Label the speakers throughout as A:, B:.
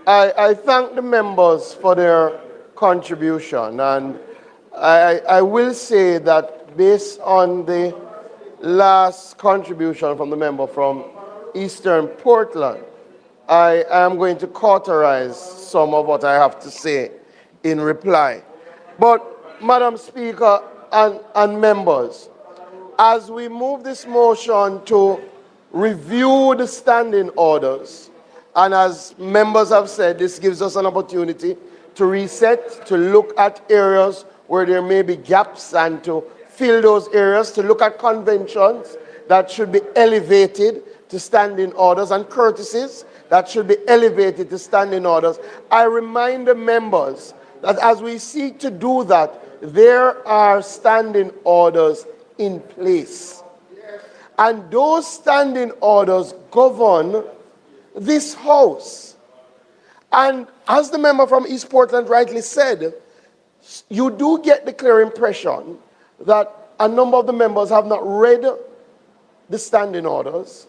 A: I thank the members for their contribution, and I will say that based on the last contribution from the member from Eastern Portland, I am going to cauterize some of what I have to say in reply. But, Madam Speaker and members, as we move this motion to review the standing orders, and as members have said, this gives us an opportunity to reset, to look at areas where there may be gaps and to fill those areas, to look at conventions that should be elevated to standing orders and courtesies that should be elevated to standing orders. I remind the members that as we seek to do that, there are standing orders in place. And those standing orders govern this House. And as the member from East Portland rightly said, you do get the clear impression that a number of the members have not read the standing orders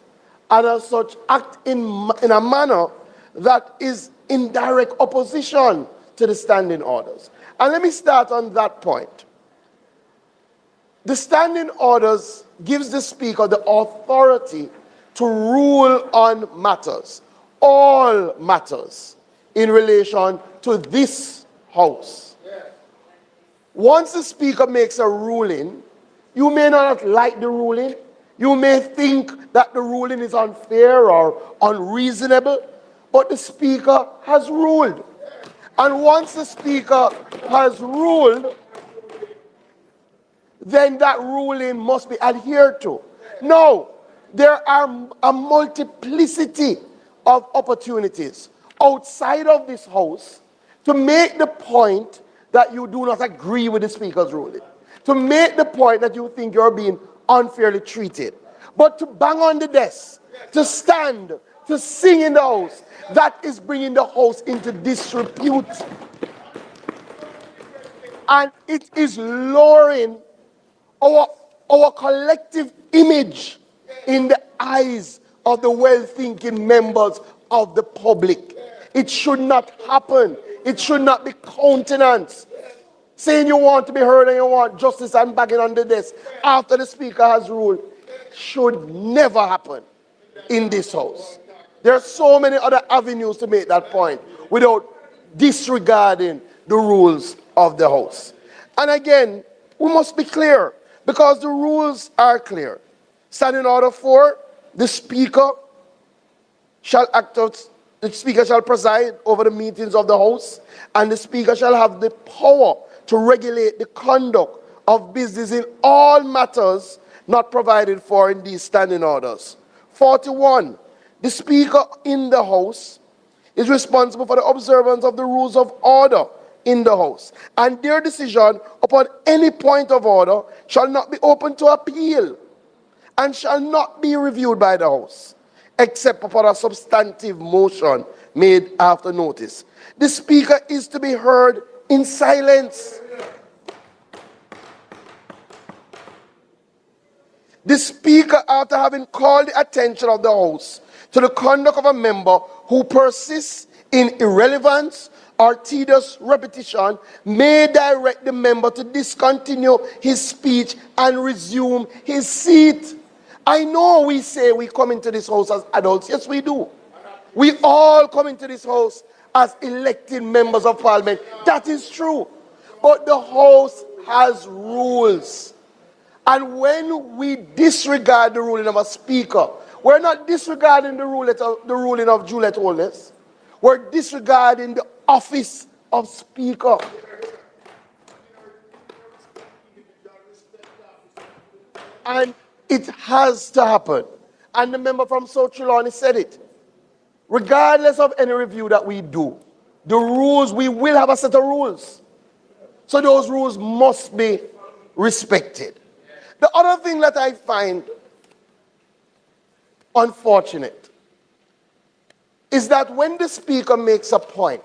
A: and as such act in a manner that is in direct opposition to the standing orders. And let me start on that point. The standing orders gives the Speaker the authority to rule on matters, all matters, in relation to this House. Once the Speaker makes a ruling, you may not like the ruling. You may think that the ruling is unfair or unreasonable, but the Speaker has ruled. And once the Speaker has ruled, then that ruling must be adhered to. Now, there are a multiplicity of opportunities outside of this House to make the point that you do not agree with the Speaker's ruling, to make the point that you think you're being unfairly treated. But to bang on the desk, to stand, to sing in the House, that is bringing the House into disrepute. And it is lowering our collective image in the eyes of the well-thinking members of the public. It should not happen. It should not be countenanced. Saying you want to be heard and you want justice and banging on the desk after the Speaker has ruled should never happen in this House. There are so many other avenues to make that point without disregarding the rules of the House. And again, we must be clear because the rules are clear. Standing Order 4, the Speaker shall preside over the meetings of the House, and the Speaker shall have the power to regulate the conduct of business in all matters not provided for in these standing orders. 41, the Speaker in the House is responsible for the observance of the rules of order in the House, and their decision upon any point of order shall not be open to appeal and shall not be reviewed by the House, except upon a substantive motion made after notice. The Speaker is to be heard in silence. The Speaker, after having called the attention of the House to the conduct of a member who persists in irrelevance or tedious repetition, may direct the member to discontinue his speech and resume his seat. I know we say we come into this House as adults. Yes, we do. We all come into this House as elected members of Parliament. That is true. But the House has rules. And when we disregard the ruling of a Speaker, we're not disregarding the ruling of Juliet Holness. We're disregarding the office of Speaker. And it has to happen. And the member from South Trelawney said it. Regardless of any review that we do, the rules, we will have a set of rules. So those rules must be respected. The other thing that I find unfortunate is that when the Speaker makes a point,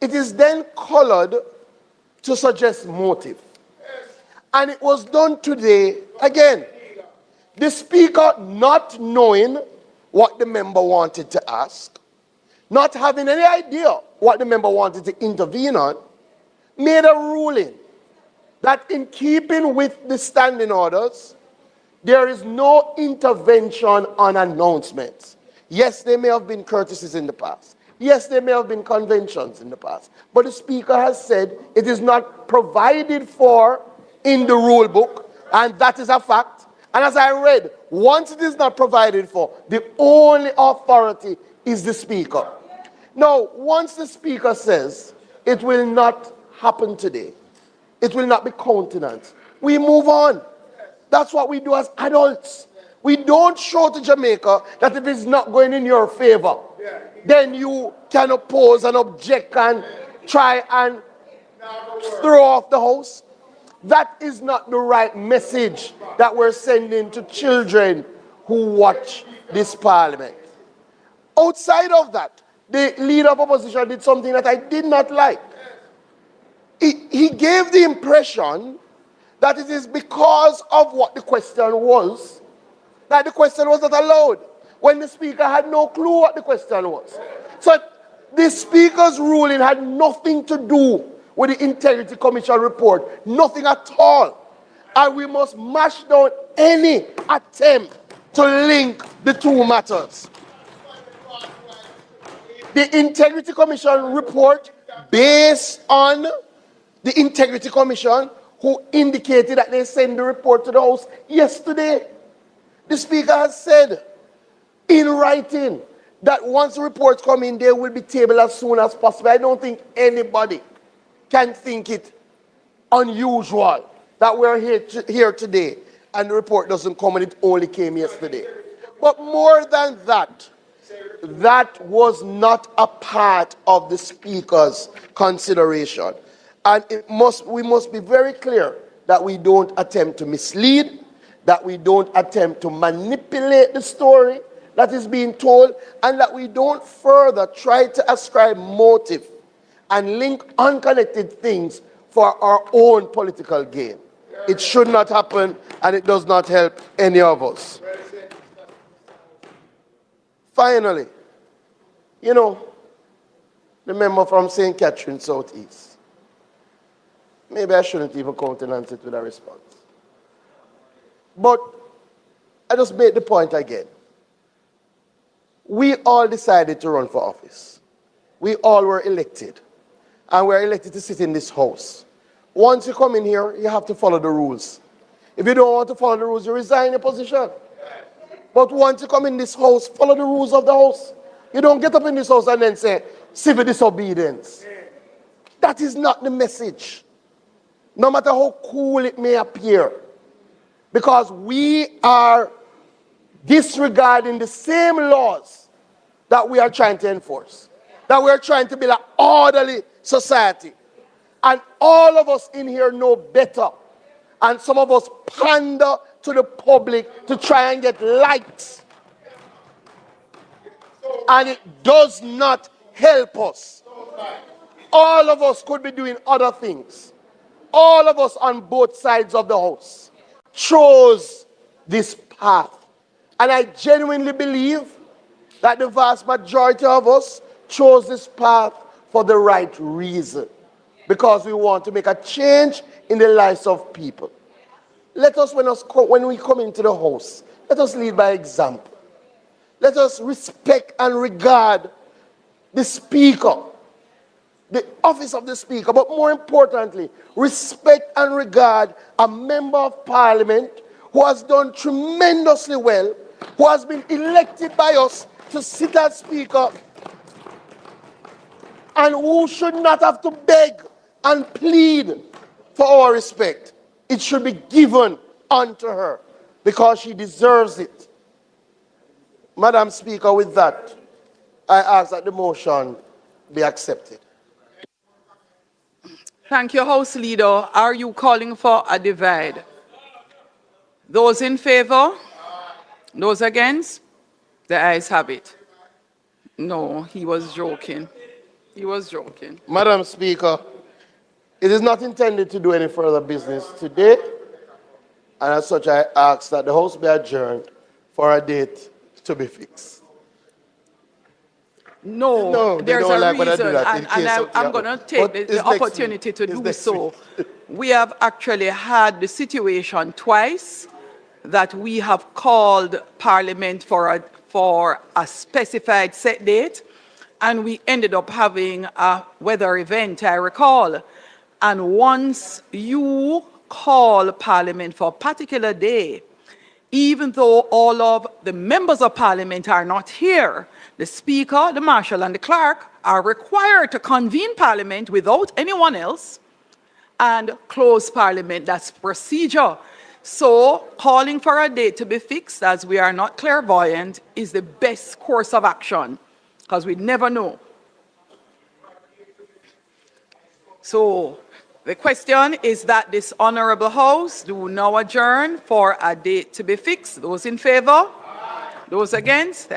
A: it is then colored to suggest motive. And it was done today again. The Speaker, not knowing what the member wanted to ask, not having any idea what the member wanted to intervene on, made a ruling that in keeping with the standing orders, there is no intervention on announcements. Yes, there may have been courtesies in the past. Yes, there may have been conventions in the past. But the Speaker has said it is not provided for in the rule book, and that is a fact. And as I read, once it is not provided for, the only authority is the Speaker. Now, once the Speaker says it will not happen today, it will not be countenanced, we move on. That's what we do as adults. We don't show to Jamaica that if it's not going in your favor, then you can oppose and object and try and throw off the house. That is not the right message that we're sending to children who watch this parliament. Outside of that, the leader of opposition did something that I did not like. He gave the impression that it is because of what the question was that the question was not allowed, when the Speaker had no clue what the question was. So the Speaker's ruling had nothing to do with the Integrity Commission report, nothing at all. And we must mash down any attempt to link the two matters. The Integrity Commission report, based on the Integrity Commission, who indicated that they send the report to the House yesterday. The Speaker has said in writing that once the reports come in, they will be tabled as soon as possible. I don't think anybody can think it unusual that we're here today and the report doesn't come and it only came yesterday. But more than that, that was not a part of the Speaker's consideration. And we must be very clear that we don't attempt to mislead, that we don't attempt to manipulate the story that is being told, and that we don't further try to ascribe motive and link unconnected things for our own political gain. It should not happen, and it does not help any of us. Finally, the member from St. Catherine Southeast. Maybe I shouldn't even countenance it with a response. But I just made the point again. We all decided to run for office. We all were elected. And we're elected to sit in this house. Once you come in here, you have to follow the rules. If you don't want to follow the rules, you resign your position. But once you come in this house, follow the rules of the house. You don't get up in this house and then say, civil disobedience. That is not the message. No matter how cool it may appear. Because we are disregarding the same laws that we are trying to enforce. That we are trying to build an orderly society. And all of us in here know better. And some of us pander to the public to try and get likes. And it does not help us. All of us could be doing other things. All of us on both sides of the house chose this path. And I genuinely believe that the vast majority of us chose this path for the right reason. Because we want to make a change in the lives of people. Let us, when we come into the house, let us lead by example. Let us respect and regard the Speaker, the office of the Speaker, but more importantly, respect and regard a member of Parliament who has done tremendously well, who has been elected by us to sit as Speaker, and who should not have to beg and plead for our respect. It should be given unto her because she deserves it. Madam Speaker, with that, I ask that the motion be accepted.
B: Thank you, House Leader. Are you calling for a divide? Those in favor? Those against? The ayes have it. No, he was joking. He was joking.
A: Madam Speaker, it is not intended to do any further business today, and as such I ask that the House be adjourned for a date to be fixed.
B: No,
A: No, they
B: there's
A: don't
B: a
A: like when I do
B: reason,
A: that in
B: and
A: case of
B: I'm going to take
A: But
B: the
A: it's next
B: opportunity
A: week.
B: to
A: It's
B: do
A: next
B: so.
A: week.
B: We have actually had the situation twice that we have called Parliament for a specified set date, and we ended up having a weather event, I recall. And once you call Parliament for a particular day, even though all of the members of Parliament are not here, the Speaker, the Marshal, and the Clerk are required to convene Parliament without anyone else and close Parliament. That's procedure. So calling for a date to be fixed, as we are not clairvoyant, is the best course of action, because we never know. So the question is that this honorable House do now adjourn for a date to be fixed. Those in favor? Those against? The